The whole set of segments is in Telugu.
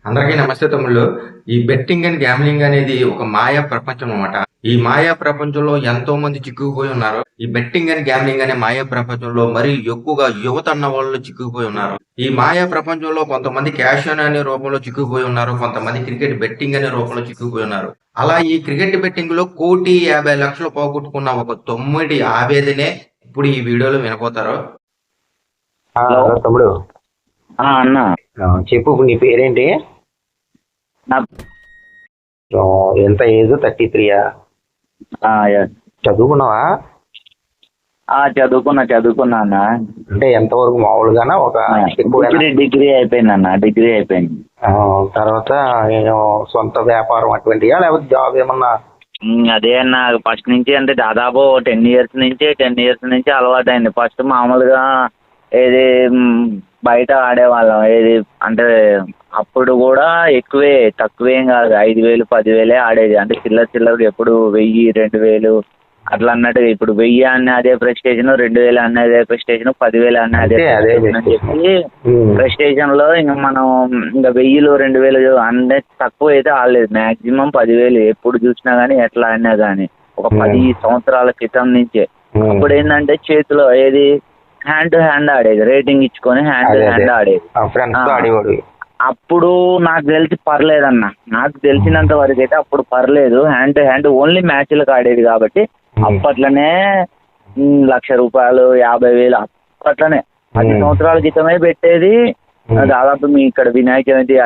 అందరికీ నమస్తే తమ్ముళ్ళు. ఈ బెట్టింగ్ అండ్ గ్యామ్లింగ్ అనేది ఒక మాయా ప్రపంచం అన్నమాట. ఈ మాయా ప్రపంచంలో ఎంతో మంది చిక్కుకుపోయి ఉన్నారు. ఈ బెట్టింగ్ అండ్ గ్యామ్లింగ్ అనే మాయా ప్రపంచంలో మరీ ఎక్కువగా యువత అన్న వాళ్ళు చిక్కుకుపోయి ఉన్నారు. ఈ మాయా ప్రపంచంలో కొంతమంది క్యాష్ అనే రూపంలో చిక్కుకుపోయి ఉన్నారు. కొంతమంది క్రికెట్ బెట్టింగ్ అనే రూపంలో చిక్కుకుపోయి ఉన్నారు. అలా ఈ క్రికెట్ బెట్టింగ్ లో 1,50,00,000 పోగొట్టుకున్న ఒక తొమ్మిది ఆవేదనే ఇప్పుడు ఈ వీడియోలో వినపోతారు. తమ్ముడు అన్న చెప్పు, నీ పేరేంటి? నా ఎంత ఏజ్? 33. చదువుకున్నావా? చదువుకున్నా అన్న. అంటే ఎంతవరకు? మామూలుగానా? ఒక డిగ్రీ అయిపోయింది అన్న. డిగ్రీ అయిపోయింది. తర్వాత సొంత వ్యాపారం అటువంటియా లేకపోతే జాబ్ ఏమన్నా? అదే అన్న, ఫస్ట్ నుంచి అంటే దాదాపు 10 years నుంచి అలవాటు అయింది. ఫస్ట్ మామూలుగా ఏది బయట ఆడేవాళ్ళం. ఏది అంటే అప్పుడు కూడా ఎక్కువే, తక్కువేం కాదు. 5,000 10,000 ఆడేది. అంటే చిల్లర ఎప్పుడు 1000 2,000 అట్లా అన్నట్టుగా. ఇప్పుడు 1000 అన్న అదే ప్రెస్టేషన్, 2,000 అన్న అదే ప్రెస్టేషన్, 10,000 అన్న అదే ప్రెస్టేషన్ అని చెప్పి ప్రెస్టేషన్ లో ఇంకా మనం ఇంకా 1000 2,000 అన్నీ తక్కువ అయితే ఆడలేదు. మాక్సిమం 10,000 ఎప్పుడు చూసినా గానీ, ఎట్లా అయినా కానీ ఒక 10 సంవత్సరాల క్రితం నుంచే. అప్పుడు ఏంటంటే చేతిలో ఏది హ్యాండ్ టు హ్యాండ్ ఆడేది, రేటింగ్ ఇచ్చుకొని హ్యాండ్ టు హ్యాండ్ ఆడేది. అప్పుడు నాకు తెలిసి పర్లేదన్న. నాకు తెలిసినంత వరకు అయితే అప్పుడు పర్లేదు. హ్యాండ్ టు హ్యాండ్ ఓన్లీ మ్యాచ్లకు ఆడేది కాబట్టి అప్పట్లోనే 1,00,000 రూపాయలు 50,000 అప్పట్లోనే 10 సంవత్సరాల క్రితమే పెట్టేది. దాదాపు మీ ఇక్కడ వినాయక చవితి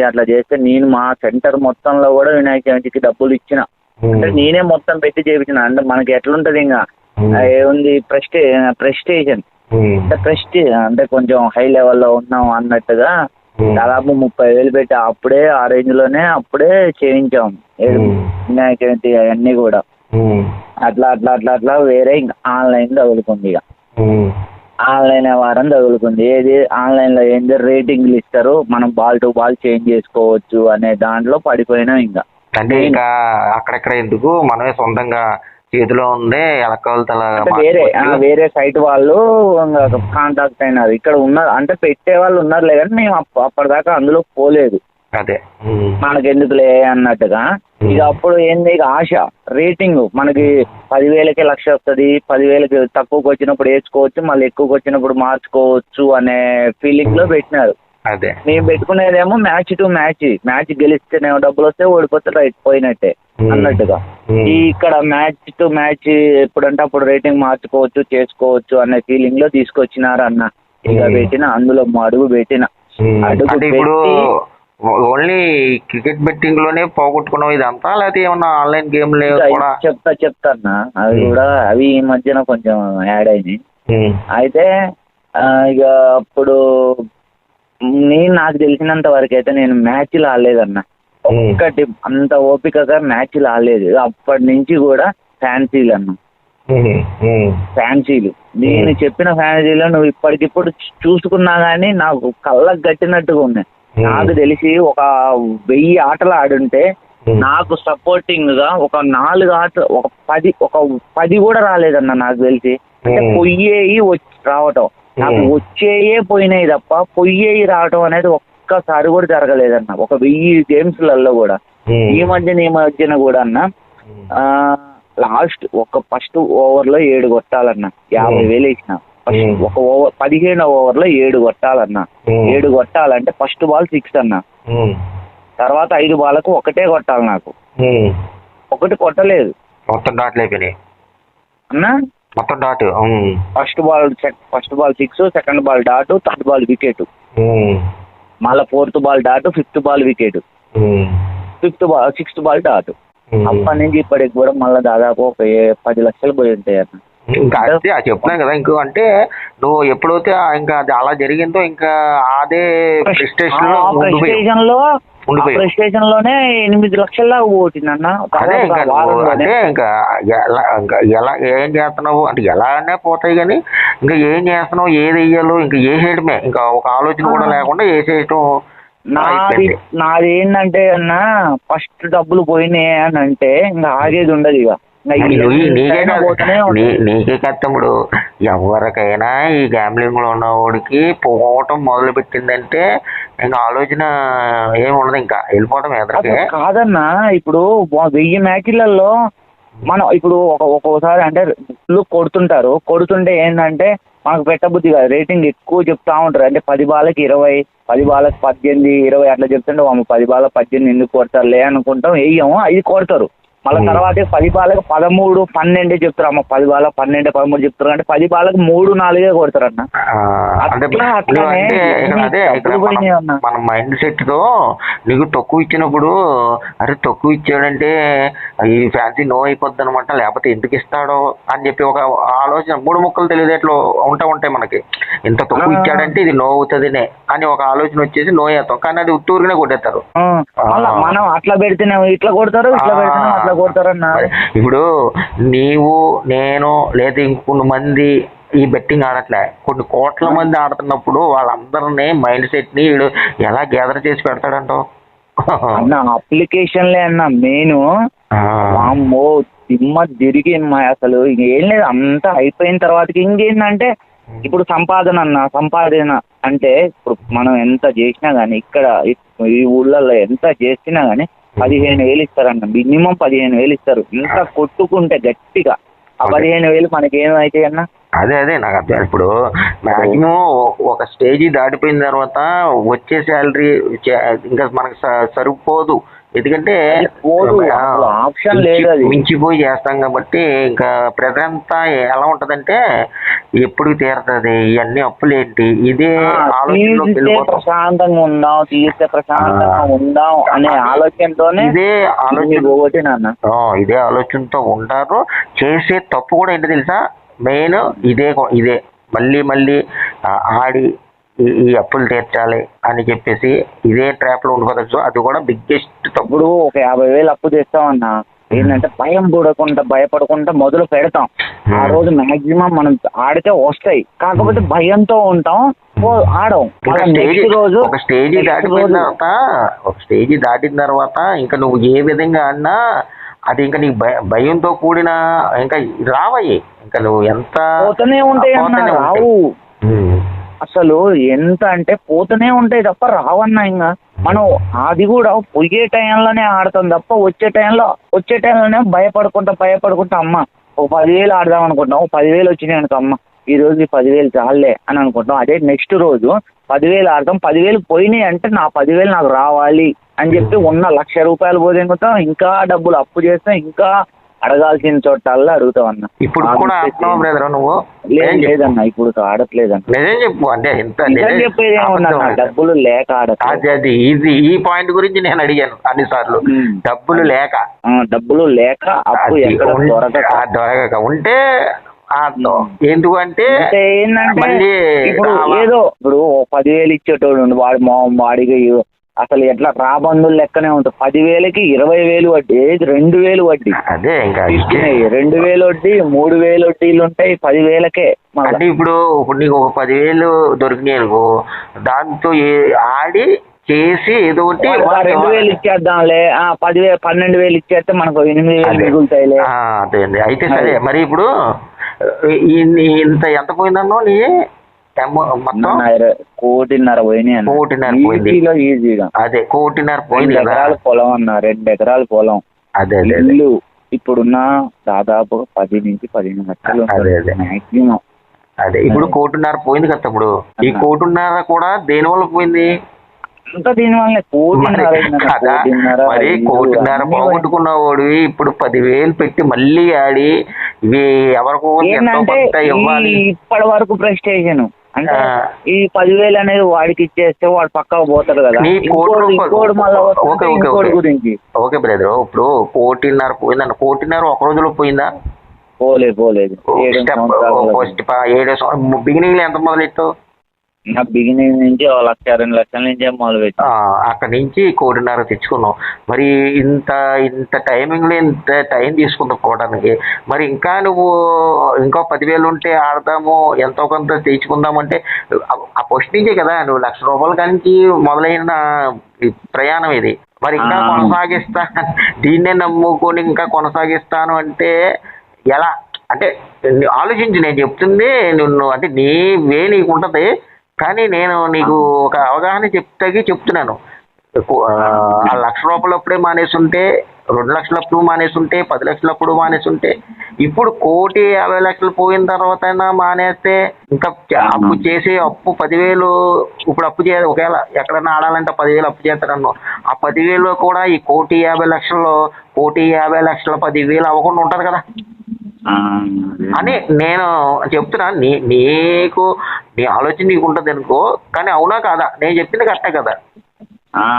అట్లా చేస్తే నేను మా సెంటర్ మొత్తంలో కూడా వినాయక చవితికి డబ్బులు ఇచ్చిన. అంటే నేనే మొత్తం పెట్టి చేయించిన. అంటే మనకి ఎట్లుంటది ఇంకా ఏముంది ప్రెస్టేషన్ అంటే ప్రెస్టేజ్ అంటే కొంచెం హై లెవెల్లో ఉన్నాం అన్నట్టుగా దాదాపు 30,000 పెట్టి అప్పుడే ఆ రేంజ్ లోనే అప్పుడే చేయించాం వినాయక చవితి అవన్నీ కూడా. అట్లా వేరే ఇంకా ఆన్లైన్ తగులుకుంది. ఇక ఆన్లైన్ వారం తగులుకుంది. ఏది ఆన్లైన్ లో ఏంది రేటింగ్లు ఇస్తారు, మనం బాల్ టు బాల్ చేంజ్ చేసుకోవచ్చు అనే దాంట్లో పడిపోయినాం. ఇంకా అంటే ఇంకా అక్కడెక్కడ ఎందుకు, మనమే సొంతంగా చేతిలో ఉండే వేరే సైట్ వాళ్ళు కాంటాక్ట్ అయినారు. ఇక్కడ ఉన్నారు అంటే పెట్టే వాళ్ళు ఉన్నారులే కానీ మేము అప్పటిదాకా అందులో పోలేదు. అదే మనకెందుకులే అన్నట్టుగా. ఇక అప్పుడు ఏంది, ఇక ఆశ రేటింగ్ మనకి 10,000కి 1,00,000 వస్తుంది, 10,000కి తక్కువకి వచ్చినప్పుడు వేసుకోవచ్చు, మళ్ళీ ఎక్కువకి వచ్చినప్పుడు మార్చుకోవచ్చు అనే ఫీలింగ్ లో పెట్టినారు. అదే మేము పెట్టుకునేదేమో మ్యాచ్ టు మ్యాచ్ గెలిస్తేనేమో డబ్బులు వస్తే, ఓడిపోతే రైట్ పోయినట్టే అన్నట్టుగా. ఈ ఇక్కడ మ్యాచ్ టు మ్యాచ్ ఎప్పుడంటే అప్పుడు రేటింగ్ మార్చుకోవచ్చు చేసుకోవచ్చు అనే ఫీలింగ్ లో తీసుకొచ్చినారు అన్న. ఇక పెట్టిన అందులో అడుగు పెట్టిన. ఇప్పుడు ఓన్లీ క్రికెట్ బెట్టింగ్ లోనే పోగొట్టుకున్నావు ఇదంతా, లేకపోతే ఏమన్నా ఆన్లైన్ గేమ్ చెప్తా అన్న. అవి కూడా అవి ఈ మధ్యన కొంచెం యాడ్ అయినాయి. అయితే ఇక అప్పుడు నాకు తెలిసినంత వరకు అయితే నేను మ్యాచ్లు ఆడలేదన్న. ఒక్కటి అంత ఓపికగా మ్యాచ్లు ఆడలేదు. అప్పటి నుంచి కూడా ఫ్యాన్సీలు అన్న. ఫ్యాన్సీలు నేను చెప్పిన ఫ్యాన్సీలో నువ్వు ఇప్పటికిప్పుడు చూసుకున్నా గానీ నాకు కళ్ళకు గట్టినట్టుగా ఉన్నాయి. నాకు తెలిసి ఒక 1000 ఆటలు ఆడుంటే నాకు సపోర్టింగ్ గా ఒక 4 ఆటలు ఒక 10 కూడా రాలేదన్న. నాకు తెలిసి అంటే పొయ్యేయి రావటం, నాకు వచ్చేయే పోయినాయి తప్ప పొయ్యేయి రావటం అనేది ఒక్కసారి కూడా జరగలేదన్న. ఒక 1000 గేమ్స్లలో కూడా ఈ మధ్యన కూడా అన్న లాస్ట్ ఫస్ట్ ఓవర్లో 7 కొట్టాలన్న. 50,000 వేసిన. ఒక 15వ ఓవర్లో 7 కొట్టాలన్న. 7 కొట్టాలంటే ఫస్ట్ బాల్ 6 అన్న. తర్వాత 5 బాల్కు ఒకటే కొట్టాలి. నాకు ఒకటి కొట్టలేదు. మొత్తం డాట్లు అయిపోయినాయి అన్న. మొత్తం dot. First ball 6, second ball dot, third ball wicket, మళ్ళీ 4th ball dot, 5th ball wicket, 6th ball dot. అప్పటి నుంచి ఇప్పటికి కూడా మళ్ళీ దాదాపు ఒక 10 లక్షలు పోయి ఉంటాయి అన్న. ఇంకా చెప్తున్నాను కదా. ఇంకో అంటే నువ్వు ఎప్పుడైతే ఇంకా అలా జరిగిందో ఇంకా అదే ప్రెస్టేషన్ లోనే 8 లక్షల ఓటిందన్న. అంటే ఇంకా ఎలా ఏం చేస్తున్నావు అంటే ఎలానే పోతాయి కానీ ఇంకా ఏం చేస్తున్నావు, ఏది వెయ్యాలో ఇంకా వేసేయడమే. ఇంకా ఒక ఆలోచన కూడా లేకుండా వేసేయటం. నాది ఏంటంటే అన్న, ఫస్ట్ డబ్బులు పోయినాయి అని అంటే ఇంకా ఆగేది ఉండదు. ఇక నీకే కాదు, పోతూనే నీకే కాదు తమ్ముడు, ఎవరికైనా ఈ గ్యాంబ్లింగ్ లో ఉన్నవాడికి పోవటం మొదలు పెట్టిందంటే ఇంకా ఆలోచన ఏముండదు, ఇంకా వెళ్ళిపోవటం ఎదరికి. కాదన్నా, ఇప్పుడు 1000 మ్యాచ్లలో మనం ఇప్పుడు ఒక్కోసారి అంటే కొడుతుంటారు, కొడుతుంటే ఏంటంటే మనకు పెట్టబుద్ధి కాదు, రేటింగ్ ఎక్కువ చెప్తా ఉంటారు. అంటే 10 బాళ్ళకి 20, 10 బాళ్ళకి 18, 20 అట్లా చెప్తుంటే 10 బాళ్ళకి 18 ఎందుకు కొడతారులే అనుకుంటాం, వేయము, ఇది కొడతారు. మళ్ళీ తర్వాత 10 బాళ్ళకి 13, 12 చెప్తారు. అమ్మ 10 బాళ్ళకి 12, 13 చెప్తారు, అంటే 10 బాళ్ళకి 3, 4 కొడతారు అన్న. మన మైండ్ సెట్ తో నీకు తక్కువ ఇచ్చినప్పుడు, అరే తక్కువ ఇచ్చాడంటే ఈ ఫ్యాన్సీ నో అయిపోద్ది అనమాట, లేకపోతే ఎందుకు ఇస్తాడో అని చెప్పి ఒక ఆలోచన, 3 ముక్కలు తెలియదేట్లో ఉంటాయి మనకి. ఇంత తక్కువ ఇచ్చాడంటే ఇది నో అవుతుందినే అని ఒక ఆలోచన వచ్చేసి నో అవుతాం, కానీ అది ఉత్తూరుగానే కొట్టేస్తారు. మనం అట్లా పెడితేనే ఇట్లా కొడతారు, ఇట్లా పెడితేనే అట్లా కొడతారన్న. ఇప్పుడు నీవు, నేను లేదా ఇంకొన్ని మంది ఈ బెట్టింగ్ ఆడట్లే, కొన్ని కోట్ల మంది ఆడుతున్నప్పుడు వాళ్ళందరినీ మైండ్ సెట్ ని వీడు ఎలా గ్యాదర్ చేసి పెడతాడంటావు? అన్న అప్లికేషన్లే అన్న మెయిన్. అమ్మో దిమ్మ తిరిగి అసలు ఏం లేదు, అంతా అయిపోయిన తర్వాతకి ఇంకేందంటే ఇప్పుడు సంపాదన అంటే ఇప్పుడు మనం ఎంత చేసినా గానీ, ఇక్కడ ఈ ఊళ్ళల్లో ఎంత చేసినా గానీ 15,000 ఇస్తారన్న, మినిమం 15,000 ఇస్తారు. ఇంత కొట్టుకుంటే గట్టిగా ఆ 15,000 మనకి ఏమైతాయి అన్న? అదే నాకు అర్థం. ఇప్పుడు మాక్సిమం ఒక స్టేజ్ దాటిపోయిన తర్వాత వచ్చే శాలరీ ఇంకా మనకు సరిపోదు, ఎందుకంటే ఆప్షన్ లేదు, అది మించిపోయి చేస్తాం కాబట్టి. ఇంకా ప్రజంతా ఎలా ఉంటదంటే ఎప్పుడు తీరుతుంది, ఇవన్నీ అప్పులేంటి, ఇదే ఆలోచన, ప్రశాంతంగా ఉందాం, తీస్తే ప్రశాంతంగా ఉందాం అనే ఆలోచనతోనే ఇదే ఆలోచనతో ఉంటారు. చేసే తప్పు కూడా ఏంటి తెలుసా, మెయిన్ ఇదే మళ్ళీ ఆడి ఈ అప్పులు తీర్చాలి అని చెప్పేసి ఇదే ట్రాప్ లో ఉండిపోవచ్చు. అది కూడా బిగ్గెస్ట్ తప్పుడు. ఒక 50,000 అప్పు చేస్తామన్నా, ఏంటంటే భయపడకుండా మొదలు పెడతాం. ఆ రోజు మాక్సిమం మనం ఆడితే వస్తాయి, కాకపోతే భయంతో ఉంటాం, ఆడం. ఒక స్టేజ్ దాటిన తర్వాత ఇంకా నువ్వు ఏ విధంగా ఆడినా అది ఇంకా నీకు భయంతో కూడిన ఇంకా రావయ్యి, ఇంకా నువ్వు ఎంత పోతూనే ఉంటాయి అన్న, రావు. అసలు ఎంత అంటే పోతూనే ఉంటాయి తప్ప రావన్నా. ఇంకా మనం అది కూడా పోయే టైంలోనే ఆడతాం తప్ప వచ్చే టైంలోనే భయపడుకుంటా అమ్మ ఒక 10,000 ఆడదాం అనుకుంటాం, 10,000 వచ్చినాయి అనుకో, అమ్మ ఈ రోజు 10,000 చాలే అని అనుకుంటాం. అదే నెక్స్ట్ రోజు 10,000 ఆడతాం, 10,000 పోయినాయి అంటే నా 10,000 నాకు రావాలి అని చెప్పి ఉన్న 1,00,000 రూపాయలు పోదేనుకుంటాం, ఇంకా డబ్బులు అప్పు చేస్తాం, ఇంకా అడగాల్సిన చోటల్లా అడుగుతావు అన్న. ఇప్పుడు కూడా నువ్వు లేదన్నా, ఇప్పుడు ఆడట్లేదన్న. చెప్పు అంటే చెప్పేది ఏమన్నా, డబ్బులు లేక ఆడదు. ఈ పాయింట్ గురించి నేను అడిగాను అన్నిసార్లు. డబ్బులు లేక అప్పు దొరకక ఉంటే ఎందుకంటే ఏంటంటే ఇప్పుడు ఏదో ఇప్పుడు 10,000 ఇచ్చేటోడు వాడికి అసలు ఎట్లా రాబందులు లెక్కనే ఉంటుంది. 10,000కి 20,000 వడ్డీ, 2,000 వడ్డీ, అదే ఇంకా 2,000 వడ్డీ, 3,000 వడ్డీలు ఉంటాయి 10,000కే. అంటే ఇప్పుడు నీకు ఒక 10,000 దొరికినాయి అనుకో, దాంతో ఆడి చేసి ఏదో ఒకటి 2,000 ఇచ్చేద్దాంలే, 10,000 12,000 ఇచ్చేస్తే మనకు 8,000 మిగులుతాయిలే. అదే అయితే సరే. మరి ఇప్పుడు ఇంత ఎంత పోయిందన్నో నీ మొత్తం 1,500,000 పోయినాయి. ఈజీగా అదే 1,500,000 పోయింది. 2 ఎకరాల పొలం అన్న, 2 ఎకరాల పొలం. అదే ఇల్లు ఇప్పుడున్న దాదాపు 10 నుంచి 15 లక్షలు మాక్సిమం. అదే ఇప్పుడు 1,500,000 పోయింది కదా. ఇప్పుడు ఈ 1,500,000 కూడా దేని వల్ల పోయింది? అంతా దీనివల్ల. మరి 1,500,000 పోగొట్టుకున్నవాడు ఇప్పుడు 10,000 పెట్టి మళ్ళీ ఆడి ఇవి ఎవరికో ఇవ్వాలి. ఇప్పటి వరకు ప్రెస్టేషన్ అంటే ఈ 10,000 అనేది వాడికి ఇచ్చేస్తే వాడు పక్కకు పోతాడు కదా. గురించి ఓకే బ్రదర్, ఇప్పుడు 1,500,000 పోయిందన్న, 1,500,000 ఒక రోజులో పోయిందా? పోలేదు. 7 బిగినింగ్ లో ఎంత మొదలెట్టావు? నా బిగినింగ్ నుంచి 1,00,000 2 లక్షల నుంచే మొదలు పెట్టి అక్కడి నుంచి 1,500,000 తెచ్చుకున్నావు. మరి ఇంత టైమింగ్ లో ఇంత టైం తీసుకున్నావు పోవడానికి. మరి ఇంకా నువ్వు ఇంకో 10,000 ఉంటే ఆడదాము, ఎంతో కొంత తెచ్చుకుందామంటే ఆ ఫస్ట్ నుంచే కదా నువ్వు 1,00,000 రూపాయల నుంచి మొదలైన ప్రయాణం ఇది. మరి ఇంకా కొనసాగిస్తా, దీన్నే నమ్ముకొని ఇంకా కొనసాగిస్తాను అంటే ఎలా? అంటే ఆలోచించి నేను చెప్తుంది నిన్ను, అంటే నీవే నీకు ఉంటుంది, కానీ నేను నీకు ఒక అవగాహన చెప్తున్నాను. ఆ ₹1,00,000 అప్పుడే మానేసుంటే, 2,00,000 అప్పుడు మానేసుంటే, 10,00,000 అప్పుడు మానేసుంటే, ఇప్పుడు 1,50,00,000 పోయిన తర్వాత మానేస్తే ఇంకా అప్పు చేసి అప్పు 10,000 ఇప్పుడు అప్పు చేయాలి. ఒకవేళ ఎక్కడన్నా ఆడాలంటే 10,000 అప్పు చేస్తాడన్నావు. ఆ 10,000 కూడా ఈ 1,50,00,000 1,50,00,000 10,000 అవ్వకుండా ఉంటది కదా అని నేను చెప్తున్నా. నీకు నీ ఆలోచన నీకు ఉంటుంది అనుకో, కానీ అవునా కాదా? నేను చెప్పింది కరెక్టే కదా?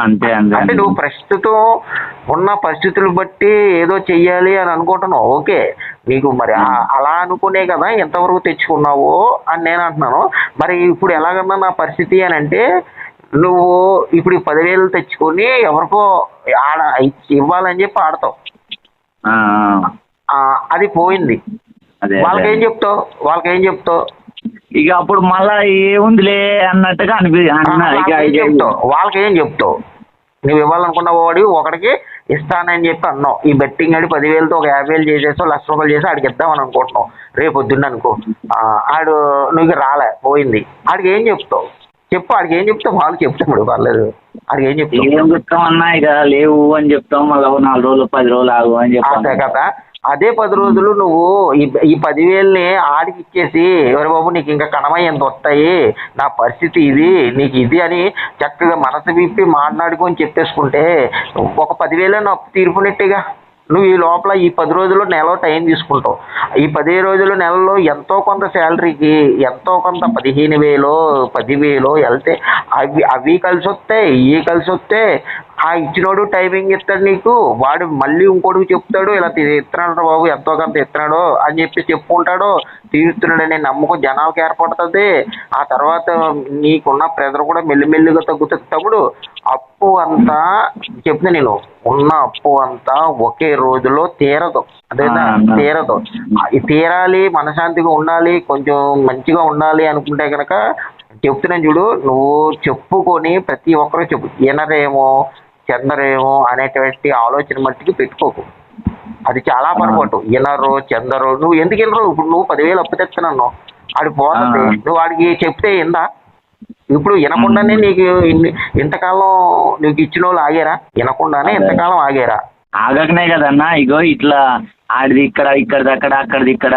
అంతే అంతే. అంటే నువ్వు ప్రస్తుతం ఉన్న పరిస్థితులు బట్టి ఏదో చెయ్యాలి అని అనుకుంటున్నావు, ఓకే. నీకు మరి అలా అనుకునే కదా ఎంతవరకు తెచ్చుకున్నావో అని నేను అంటున్నాను. మరి ఇప్పుడు ఎలాగన్నా నా పరిస్థితి అని అంటే, నువ్వు ఇప్పుడు 10,000 తెచ్చుకొని ఎవరికో ఇవ్వాలని చెప్పి ఆడతావు, అది పోయింది. వాళ్ళకేం చెప్తావు? ఇక అప్పుడు మళ్ళా ఏముందిలే అన్నట్టుగా వాళ్ళకేం చెప్తావు? నువ్వు ఇవ్వాలనుకున్న వాడు ఒకడికి ఇస్తానని చెప్పి అన్నావు. ఈ బెట్టింగ్ ఆడి 10,000తో ఒక 50,000 చేసేసో ₹1,00,000 చేసి ఆడికి ఇద్దామని అనుకుంటున్నావు. రేపు పొద్దున్న అనుకో ఆడు నువ్వు రాలే, పోయింది. ఆడికి ఏం చెప్తావు? చెప్పు, ఆడికి ఏం చెప్తావు? వాళ్ళు చెప్తాడు, పర్లేదు. ఆడికి ఏం చెప్తావు? అన్నా ఇక లేవు అని చెప్తాం, మళ్ళీ 4 రోజులు 10 రోజులు ఆగు అని చెప్తాను కదా. అదే 10 రోజులు నువ్వు ఈ 10,000ని ఆడికి ఇచ్చేసి, ఎవరి బాబు నీకు ఇంకా కనమయ్య ఎంత వస్తాయి, నా పరిస్థితి ఇది, నీకు ఇది అని చక్కగా మనసు విప్పి మాట్లాడుకొని చెప్పేసుకుంటే ఒక 10,000 అప్పు తీర్పునట్టుగా. నువ్వు ఈ లోపల ఈ 10 రోజులు నెలలో టైం తీసుకుంటావు. ఈ 15 రోజులు నెలలో ఎంతో కొంత శాలరీకి ఎంతో కొంత 15,000 10,000 వెళ్తే అవి కలిసి వస్తాయి, ఇవి కలిసి వస్తే ఆ ఇచ్చినోడు టైమింగ్ ఇస్తాడు నీకు, వాడు మళ్ళీ ఇంకోటికి చెప్తాడు, ఇలా ఇస్తున్నాడు బాబు ఎంతో కొంత ఇస్తున్నాడు అని చెప్పి చెప్పుకుంటాడు, తీరుస్తున్నాడనే నమ్మకం జనాలకు ఏర్పడుతుంది. ఆ తర్వాత నీకున్న ప్రెజర్ కూడా మెల్లిమెల్లిగా తగ్గుతుంది. తమ్ముడు, అప్పు అంతా చెప్తే నేను ఉన్న అప్పు అంతా ఒకే రోజులో తీరదు, అదేనా? తీరదు. తీరాలి, మనశాంతిగా ఉండాలి, కొంచెం మంచిగా ఉండాలి అనుకుంటే కనుక చెప్తున్నాను చూడు, నువ్వు చెప్పుకొని ప్రతి ఒక్కరూ చెప్పు, వినరేమో చెందరేమో అనేటువంటి ఆలోచన మట్టికి పెట్టుకోకు. అది చాలా పొరపాటు. వినరు చెందరు, నువ్వు ఎందుకు వినరు? ఇప్పుడు నువ్వు 10,000 అప్పు తెస్తున్నాను, ఆడి పోతుంది, నువ్వు వాడికి చెప్తే ఏందా? ఇప్పుడు వినకుండానే నీకు ఇంతకాలం నీకు ఇచ్చిన వాళ్ళు ఆగారా? వినకుండానే ఇంతకాలం ఆగారా? ఆగకనే కదన్నా ఇగో ఇట్లా ఆడిది ఇక్కడ, ఇక్కడిది అక్కడ, అక్కడిది ఇక్కడ.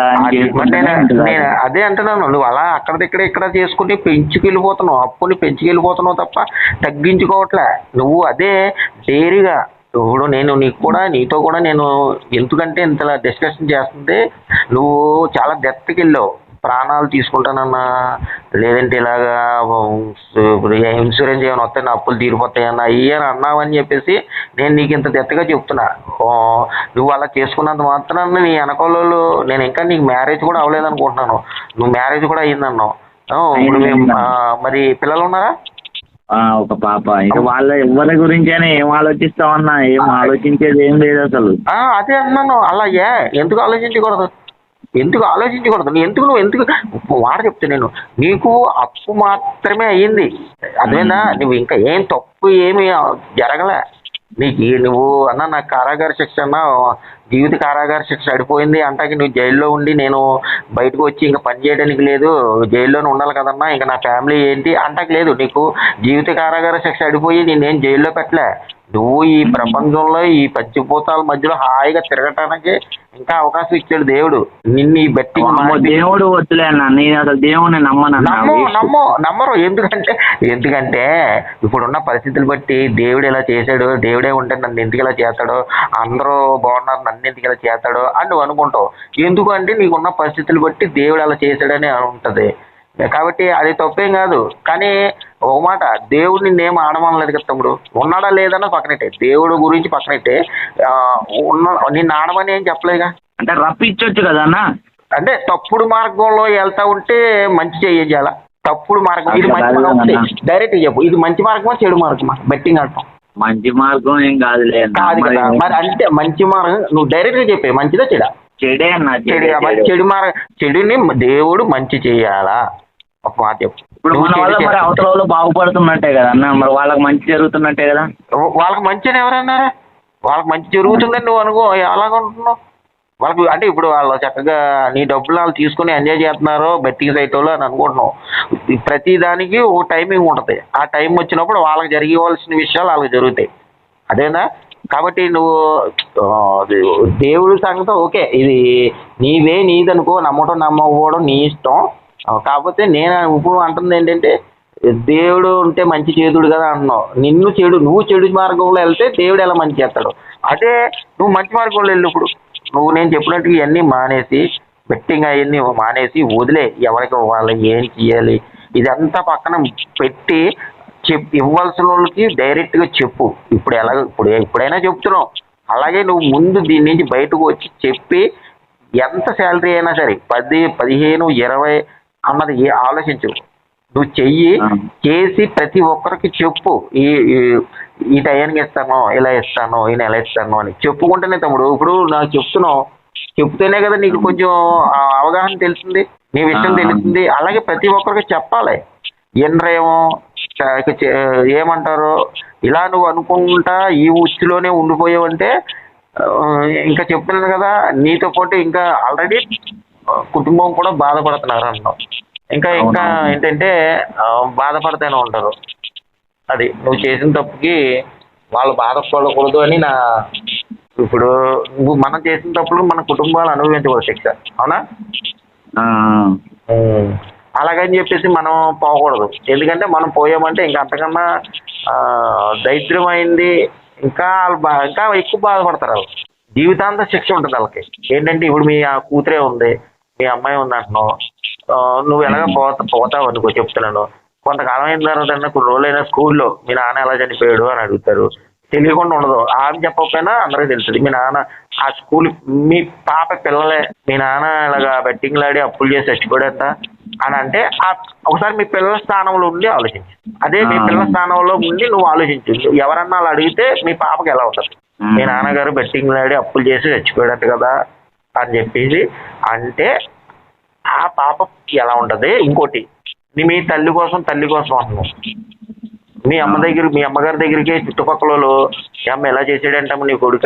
నేను అదే అంటున్నాను, నువ్వు అలా అక్కడిదిక్కడ ఇక్కడ చేసుకుని పెంచుకెళ్ళిపోతున్నావు, అప్పుని పెంచుకెళ్ళిపోతున్నావు తప్ప తగ్గించుకోవట్లే. నువ్వు అదే డైరీగా ఇప్పుడు నేను నీతో కూడా నేను ఎందుకంటే ఇంతలా డిస్కషన్ చేస్తుంటే నువ్వు చాలా డెప్త్కి వెళ్ళావు. ప్రాణాలు తీసుకుంటానన్నా, లేదంటే ఇలాగా ఇన్సూరెన్స్ ఏమైనా వస్తాయి, నా అప్పులు తీరిపోతాయన్నా, ఇయ్యని అన్నావని చెప్పేసి నేను నీకు ఇంత డెప్త్గా చెప్తున్నా. నువ్వు అలా చేసుకున్నంత మాత్రాన నీ వెనకాలలో నేను ఇంకా నీకు మ్యారేజ్ కూడా అవ్వలేదు అనుకుంటున్నాను, నువ్వు మ్యారేజ్ కూడా అయ్యిందన్నావు. ఇప్పుడు మరి పిల్లలు ఉన్నారా? ఒక పాప. ఇక వాళ్ళ ఎవరి గురించి అయినా ఏం ఆలోచిస్తామన్నా, ఏం ఆలోచించేది ఏం లేదు అసలు. అదే అన్నాను, అలా ఎందుకు ఆలోచించకూడదు? నువ్వు ఎందుకు వాడ చెప్తా నేను, నీకు అప్పు మాత్రమే అయ్యింది, అదేనా? నువ్వు ఇంకా ఏం తప్పు ఏమి జరగలే నీకు. నువ్వు అన్న నాకు కారాగార శిక్ష అన్నా, జీవిత కారాగార శిక్ష అడిపోయింది అంటాకి నువ్వు జైల్లో ఉండి నేను బయటకు వచ్చి ఇంకా పని చేయడానికి లేదు, జైల్లోనే ఉండాలి కదన్నా, ఇంకా నా ఫ్యామిలీ ఏంటి అంటాకి లేదు. నీకు జీవిత కారాగార శిక్ష అడిపోయి నేనేం జైల్లో పెట్టలే. నువ్వు ఈ ప్రపంచంలో ఈ పంచభూతాల మధ్యలో హాయిగా తిరగటానికి ఇంకా అవకాశం ఇచ్చాడు దేవుడు. నిన్ను ఈ బెట్టింగ్ దేవుడు వద్దులే అన్న, నేను అసలు దేవుడిని నమ్మరు. ఎందుకంటే ఇప్పుడున్న పరిస్థితులు బట్టి దేవుడు ఇలా చేశాడు, దేవుడే ఉంటే నన్ను ఎందుకు ఇలా చేస్తాడు, అందరూ బాగున్నారు నన్ను ఎందుకు ఇలా చేస్తాడు అని నువ్వు అనుకుంటావు. ఎందుకంటే నీకున్న పరిస్థితులు బట్టి దేవుడు అలా చేశాడని ఉంటుంది. కాబట్టి అది తప్పేం కాదు. కానీ ఒక మాట, దేవుడు నిన్నేం ఆడమనలేదు కదా తమ్ముడు. ఉన్నాడా లేదన్నా పక్కనట్టే, దేవుడు గురించి పక్కనట్టే, నిన్ను ఆడమని ఏం చెప్పలేగా. అంటే రప్పించవచ్చు కదా అన్న. అంటే తప్పుడు మార్గంలో వెళ్తా ఉంటే మంచి చేయాల. తప్పుడు మార్గం ఇది మంచి మార్గం డైరెక్ట్ చెప్పు, ఇది మంచి మార్గమా చెడు మార్గమా బెట్టింగ్ ఆడటం? మంచి మార్గం ఏం కాదు కదా. మరి అంటే మంచి మార్గం నువ్వు డైరెక్ట్ గా చెప్పే, మంచిదా చెడా? చెడే అన్న. చెడుని దేవుడు మంచి చేయాలా? ఒక మాట చెప్పు. ఇప్పుడు నువ్వు మన చెడు వల్ల మరి చేస్తావు. అవతల వాళ్ళు బాగుపడుతున్నట్టే కదా అన్న, మరి వాళ్ళకి మంచి జరుగుతున్నట్టే కదా. వాళ్ళకి మంచిని ఎవరన్నారా? వాళ్ళకి మంచి జరుగుతుందని నువ్వు అనుకో, అలాగంటున్నావు. వాళ్ళకి అంటే ఇప్పుడు వాళ్ళు చక్కగా నీ డబ్బులు వాళ్ళు తీసుకుని ఎంజాయ్ చేస్తున్నారు బెట్టింగ్ సైట్ వాళ్ళు అని అనుకుంటున్నావు. ప్రతి దానికి ఒక టైమింగ్ ఉంటుంది. ఆ టైం వచ్చినప్పుడు వాళ్ళకి జరగవలసిన విషయాలు వాళ్ళకి జరుగుతాయి. అదేనా? కాబట్టి నువ్వు అది దేవుడి సంగతి ఓకే, ఇది నీవే నీదనుకో, నమ్మటం నమ్మకపోవడం నీ ఇష్టం. కాకపోతే నేను ఇప్పుడు అంటుంది ఏంటంటే దేవుడు ఉంటే మంచి చేదుడు కదా అంటున్నావు. నువ్వు చెడు మార్గంలో వెళ్తే దేవుడు ఎలా మంచి చేస్తాడు? అదే నువ్వు మంచి మార్గంలో వెళ్ళు. ఇప్పుడు నువ్వు నేను చెప్పినట్టు ఇవన్నీ మానేసి, బెట్టింగ్ అవన్నీ మానేసి వదిలే. ఎవరికి వాళ్ళకి ఏం చేయాలి ఇదంతా పక్కన పెట్టి ఇవ్వాల్సిన వాళ్ళకి డైరెక్ట్గా చెప్పు. ఇప్పుడైనా చెప్తున్నావు. అలాగే నువ్వు ముందు దీని నుంచి బయటకు వచ్చి చెప్పి, ఎంత శాలరీ అయినా సరే 10, 15, 20 అన్నది ఆలోచించు. నువ్వు చేసి ప్రతి ఒక్కరికి చెప్పు. ఈ టైంకి ఇస్తాను, ఇలా ఇస్తాను, ఈ నెల ఇస్తాను అని చెప్పుకుంటేనే తమ్ముడు. ఇప్పుడు నాకు చెప్తేనే కదా నీకు కొంచెం అవగాహన తెలుస్తుంది, నీ విషయం తెలుస్తుంది. అలాగే ప్రతి ఒక్కరికి చెప్పాలి. ఎండ్రేమో ఏమంటారు ఇలా నువ్వు అనుకుంటా ఈ ఉచ్చులోనే ఉండిపోయావంటే ఇంకా చెప్తున్నాను కదా, నీతో పాటు ఇంకా ఆల్రెడీ కుటుంబం కూడా బాధపడుతున్నారు అన్నావు. ఇంకా ఏంటంటే బాధపడుతూనే ఉంటారు. అది నువ్వు చేసిన తప్పుకి వాళ్ళు బాధపడకూడదు అని ఇప్పుడు మనం చేసిన తప్పుడు మన కుటుంబాలు అనుభవించకూడదు శిక్ష. అవునా? అలాగని చెప్పేసి మనం పోకూడదు. ఎందుకంటే మనం పోయామంటే ఇంకా అంతకన్నా దరిద్రమైంది. ఇంకా ఎక్కువ బాధపడతారు వాళ్ళు. జీవితాంత శిక్ష ఉంటుంది వాళ్ళకి. ఏంటంటే ఇప్పుడు మీ కూతురే ఉంది, మీ అమ్మాయి ఉంది అంటున్నావు. నువ్వు ఎలాగ పోతావు అనుకో, చెప్తున్నాను. కొంతకాలం అయిన తర్వాత కొన్ని రోజులైనా స్కూల్లో మీ నాన్న ఎలా చనిపోయాడు అని అడుగుతారు. తెలియకుండా ఉండదు. ఆమె చెప్పకపోయినా అందరికీ తెలుస్తుంది. మీ నాన్న ఆ స్కూల్, మీ పాప పిల్లలే మీ నాన్న ఇలాగా బెట్టింగ్లాడి అప్పులు చేసి చచ్చిపోయాడంట అని అంటే ఒకసారి మీ పిల్లల స్థానంలో ఉండి ఆలోచించు. అదే మీ పిల్లల స్థానంలో ఉండి నువ్వు ఆలోచించు. ఎవరన్నా అలా అడిగితే మీ పాపకి ఎలా ఉంటుంది? మీ నాన్నగారు బెట్టింగ్లాడి అప్పులు చేసి చచ్చిపోయాడట కదా అని చెప్పేసి అంటే ఆ పాపకి ఎలా ఉంటుంది? ఇంకోటి, మీ తల్లి కోసం అంటున్నావు. మీ అమ్మగారి దగ్గరికి చుట్టుపక్కల వాళ్ళు అమ్మ ఎలా చేసాడంటే నీ కొడుక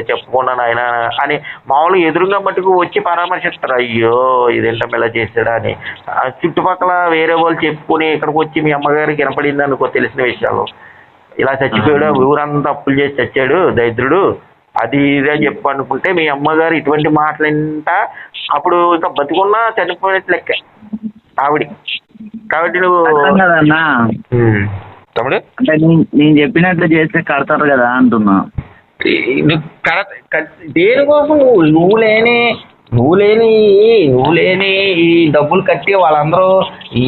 చెప్పుకున్నాను ఆయన అని మామూలుగా ఎదురుగా మట్టుకు వచ్చి పరామర్శిస్తారు. అయ్యో ఇదేంటమ్మ ఇలా చేసాడా అని. చుట్టుపక్కల వేరే వాళ్ళు చెప్పుకొని ఇక్కడికి వచ్చి మీ అమ్మగారికి వినపడింది అనుకో తెలిసిన విషయాలు, ఇలా చచ్చిపోయాడు, ఊరంతా అప్పులు చేసి చచ్చాడు దరిద్రుడు, అది ఇదే చెప్పు అనుకుంటే మీ అమ్మగారు ఇటువంటి మాటలంట అప్పుడు ఇంకా బతికున్నా చనిపోయినట్లు లెక్క ఆవిడ. కాబట్టి నువ్వు తమ్ముడు అంటే నేను చెప్పినట్లు చేస్తే కడతారు కదా అంటున్నా. దేనికోసం నువ్వు లేని ఈ డబ్బులు కట్టి వాళ్ళందరూ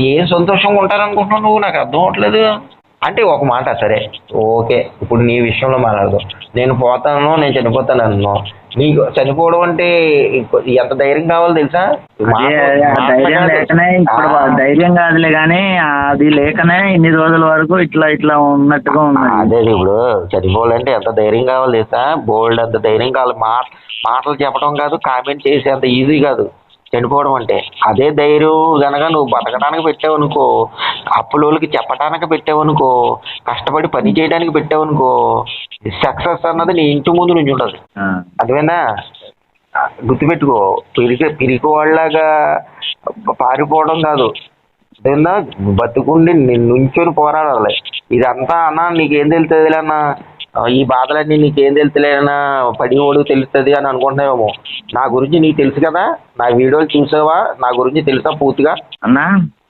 ఏం సంతోషంగా ఉంటారనుకుంటున్నావు నువ్వు? నాకు అర్థం అవట్లేదు. అంటే ఒక మాట సరే ఓకే, ఇప్పుడు నీ విషయంలో మాట్లాడదు. నేను పోతాను, నేను చనిపోతాను అన్నావు. నీకు చనిపోవడం అంటే ఎంత ధైర్యం కావాలో తెలుసా? ధైర్యం కాదులే కానీ అది లేకనే ఇన్ని రోజుల వరకు ఇట్లా ఉన్నట్టుగా ఉంది. అదే ఇప్పుడు చనిపోవాలంటే ఎంత ధైర్యం కావాలో తెలుసా? బోల్డ్ అంత ధైర్యం కావాలి. మాటలు చెప్పడం కాదు, కామెంట్ చేసే అంత ఈజీ కాదు చనిపోవడం అంటే. అదే ధైర్యం కనుక నువ్వు బతకడానికి పెట్టావనుకో, అప్పులోళ్ళకి చెప్పడానికి పెట్టావనుకో, కష్టపడి పని చేయడానికి పెట్టావనుకో, సక్సెస్ అన్నది నీ ఇంటి ముందు నుంచి ఉంటుంది. అదేనా? గుర్తుపెట్టుకో. పిరికి వాళ్ళలాగా పారిపోవడం కాదు, అదేనా? బతుకుండి నుంచొని పోరాడాలి. ఇదంతా అన్నా నీకేం తెలుస్తుంది అన్నా, ఈ బాధలన్నీ నీకేం తెలుస్తలేనా, పడివాడు తెలుస్తుంది అని అనుకుంటున్నావేమో. నా గురించి నీకు తెలుసు కదా, నా వీడియోలు చూసావా? నా గురించి తెలుసా పూర్తిగా? అన్నా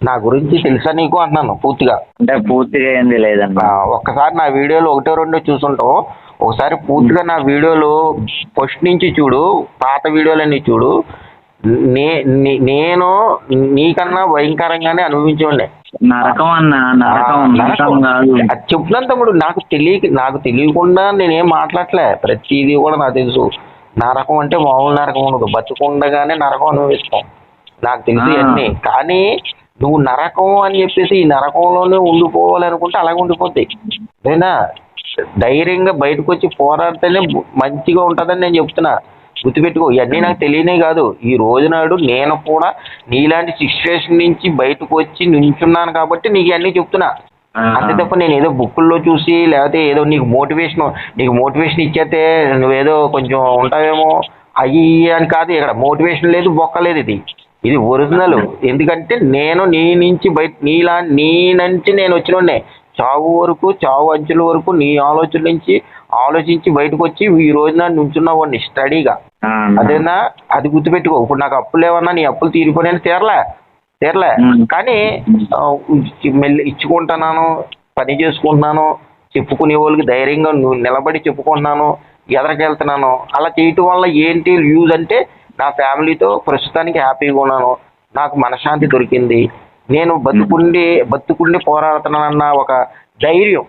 నా గురించి తెలుసా నీకు అన్నాను పూర్తిగా. అంటే పూర్తిగా ఏంది లేదన్నా. ఒక్కసారి నా వీడియోలు 1-2 చూసుంటావు. ఒకసారి పూర్తిగా నా వీడియోలు ఫస్ట్ నుంచి చూడు, పాత వీడియోలన్నీ చూడు. నేను నీకన్నా భయంకరంగానే అనుభవించండి. నరకం అన్న, నరకం కాదు. అది చెప్తున్నాను తమ్ముడు. నాకు తెలియకుండా నేనేం మాట్లాడలే. ప్రతిదీ కూడా నాకు తెలుసు. నరకం అంటే మామూలు నరకం ఉండదు. బతుకుండగానే నరకం అనుభవిస్తాం. నాకు తెలుసు అన్నీ. కానీ నువ్వు నరకం అని చెప్పేసి ఈ నరకంలోనే ఉండిపోవాలనుకుంటే అలాగే ఉండిపోతాయి. అదేనా? ధైర్యంగా బయటకు వచ్చి పోరాడితేనే మంచిగా ఉంటుందని నేను చెప్తున్నా. గుర్తుపెట్టుకో, ఇవన్నీ నాకు తెలియనే కాదు. ఈ రోజు నాడు నేను కూడా నీలాంటి సిచ్యువేషన్ నుంచి బయటకు వచ్చి నించున్నాను కాబట్టి నీకు ఇవన్నీ చెప్తున్నా. అంతే తప్ప నేను ఏదో బుక్కుల్లో చూసి లేకపోతే ఏదో నీకు మోటివేషన్ ఇచ్చేస్తే నువ్వేదో కొంచెం ఉంటావేమో అయ్యి అని కాదు. ఇక్కడ మోటివేషన్ లేదు, బొక్క లేదు. ఇది ఒరిజినల్. ఎందుకంటే నేను నీ నుంచి నీ నుంచి నేను వచ్చినోడ్నే. చావు అంచుల వరకు నీ ఆలోచన నుంచి ఆలోచించి బయటకు వచ్చి ఈ రోజున నుంచున్నావాడిని స్టడీగా. అదేనా, అది గుర్తుపెట్టుకో. ఇప్పుడు నాకు అప్పులు ఏమన్నా, నీ అప్పులు తీరిపోయినా తీరలే కానీ మెల్లి ఇచ్చుకుంటున్నాను, పని చేసుకుంటున్నాను, చెప్పుకునే వాళ్ళకి ధైర్యంగా నిలబడి చెప్పుకుంటున్నాను, ఎదరికెళ్తున్నాను. అలా చేయటం వల్ల ఏంటి యూజ్ అంటే నా ఫ్యామిలీతో ప్రస్తుతానికి హ్యాపీగా ఉన్నాను, నాకు మనశ్శాంతి దొరికింది, నేను బతుకుండి పోరాడుతున్నానన్న ఒక ధైర్యం,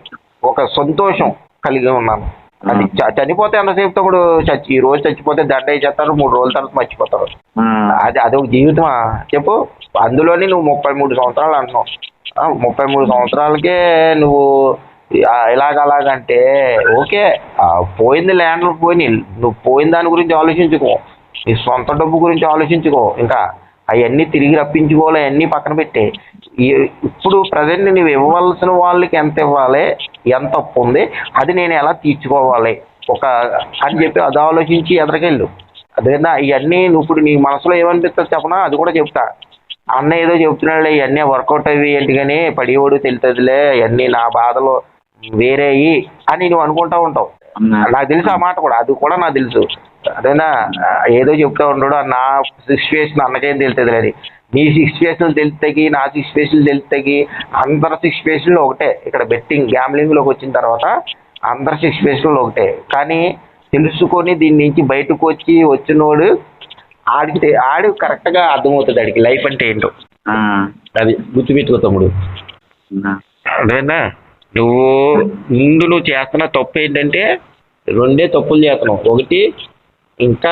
ఒక సంతోషం కలిగి ఉన్నాను. అది చనిపోతే ఎంతసేపు తమ్ముడు, ఈ రోజు చచ్చిపోతే దండ వేసేస్తారు, 3 రోజుల తర్వాత మర్చిపోతారు. అదొక జీవితమా చెప్పు? అందులోని నువ్వు 33 సంవత్సరాలు అంటున్నావు. 33 సంవత్సరాలకే నువ్వు అలాగంటే ఓకే, పోయింది ల్యాండ్లో పోయినాయి, నువ్వు పోయిన దాని గురించి ఆలోచించుకో, నీ సొంత డబ్బు గురించి ఆలోచించుకో. ఇంకా అవన్నీ తిరిగి రప్పించుకోవాలి, అవన్నీ పక్కన పెట్టే. ఇప్పుడు ప్రజెంట్ నువ్వు ఇవ్వవలసిన వాళ్ళకి ఎంత ఇవ్వాలి, ఎంత అప్పు ఉంది, అది నేను ఎలా తీర్చుకోవాలి అని చెప్పి అది ఆలోచించి ఎదరికెళ్ళు. అదేనా ఇవన్నీ ఇప్పుడు నీ మనసులో ఏమనిపిస్తుంది చెప్పనా, అది కూడా చెప్తా. అన్న ఏదో చెప్తున్నాడులే, ఇవన్నీ వర్కౌట్ అవి ఏంటి కానీ పడివాడు తెలుతుందిలే, ఇవన్నీ నా బాధలు వేరే అని నువ్వు అనుకుంటా ఉంటావు. నాకు తెలుసు ఆ మాట కూడా, అది కూడా నాకు తెలుసు. అదేనా ఏదో చెప్తా ఉంటాడు, నా సిచ్యువేషన్ అన్నకేం తెలుస్తుంది అది. నీ సిచ్యువేషన్ తెలుస్తాయి, నా సిచ్యువేషన్ తెలుస్తాయి, అందరి సిచ్యువేషన్లు ఒకటే. ఇక్కడ గ్యాంబ్లింగ్లోకి వచ్చిన తర్వాత అందరి సిచ్యువేషన్లు ఒకటే. కానీ తెలుసుకొని దీని నుంచి బయటకు వచ్చినోడు ఆడు కరెక్ట్గా అర్థమవుతుంది ఆడికి లైఫ్ అంటే ఏంటో. అది గుర్తుపెట్టుకో తమ్ముడు. అదేనా నువ్వు చేస్తున్న తప్పు ఏంటంటే 2 తప్పులు చేస్తున్నావు. ఒకటి, ఇంకా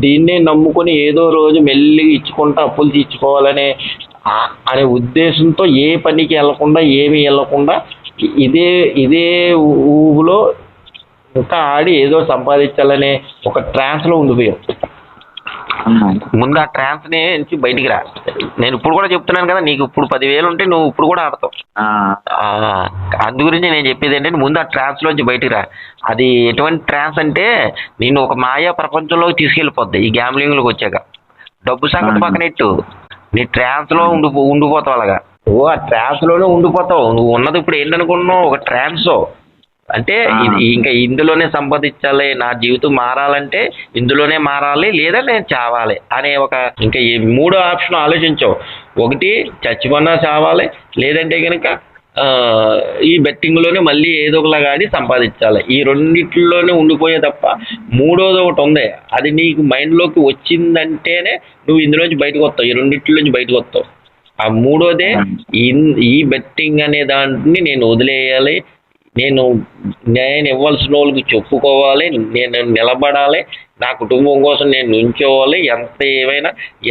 దీన్నే నమ్ముకొని ఏదో రోజు మెల్లిగా ఇచ్చుకుంటా అప్పులు తీర్చుకోవాలనే ఉద్దేశంతో ఏ పనికి వెళ్ళకుండా ఏమీ వెళ్ళకుండా ఇదే ఊబులో ఇంకా ఆడి ఏదో సంపాదించాలనే ఒక ట్రాన్స్లో ఉండిపోయావు. ముందు ఆ ట్రాన్స్ నుంచి బయటికి రా. నేను ఇప్పుడు కూడా చెప్తున్నాను కదా, నీకు ఇప్పుడు 10,000 ఉంటే నువ్వు ఇప్పుడు కూడా ఆడతావు. అందు గురించి నేను చెప్పేది ఏంటంటే ముందు ఆ ట్రాన్స్ లోంచి బయటికి రా. అది ఎటువంటి ట్రాన్స్ అంటే నేను ఒక మాయా ప్రపంచంలోకి తీసుకెళ్ళిపోద్ది. ఈ గ్యాంబ్లింగ్లోకి వచ్చాక డబ్బు సంగతి పక్కనెట్టు, నీ ట్రాన్స్ లో ఉండిపోతావు. అలాగా నువ్వు ఆ ట్రాన్స్ లోనే ఉండిపోతావు. నువ్వు ఉన్నది ఇప్పుడు ఏంటనుకుంటున్నావు, ఒక ట్రాన్స్. అంటే ఇంకా ఇందులోనే సంపాదించాలి, నా జీవితం మారాలంటే ఇందులోనే మారాలి, లేదా నేను చావాలి అనే ఇంకా ఈ 3వ ఆప్షన్ ఆలోచించావు. ఒకటి, చచ్చిపోయినా చావాలి, లేదంటే కనుక ఈ బెట్టింగ్లోనే మళ్ళీ ఏదో ఒకలాగా ఆడి సంపాదించాలి. ఈ రెండిట్లోనే ఉండిపోయే తప్ప 3వది ఒకటి ఉంది. అది నీకు మైండ్లోకి వచ్చిందంటేనే నువ్వు ఇందులోంచి బయటకు వస్తావు, ఈ రెండిట్లోంచి బయటకు వస్తావు. ఆ 3వదే ఈ బెట్టింగ్ అనే దాంట్ని నేను వదిలేయాలి, నేను ఇవ్వాల్సిన వాళ్ళకి చెప్పుకోవాలి, నేను నిలబడాలి, నా కుటుంబం కోసం నేను నుంచోవాలి,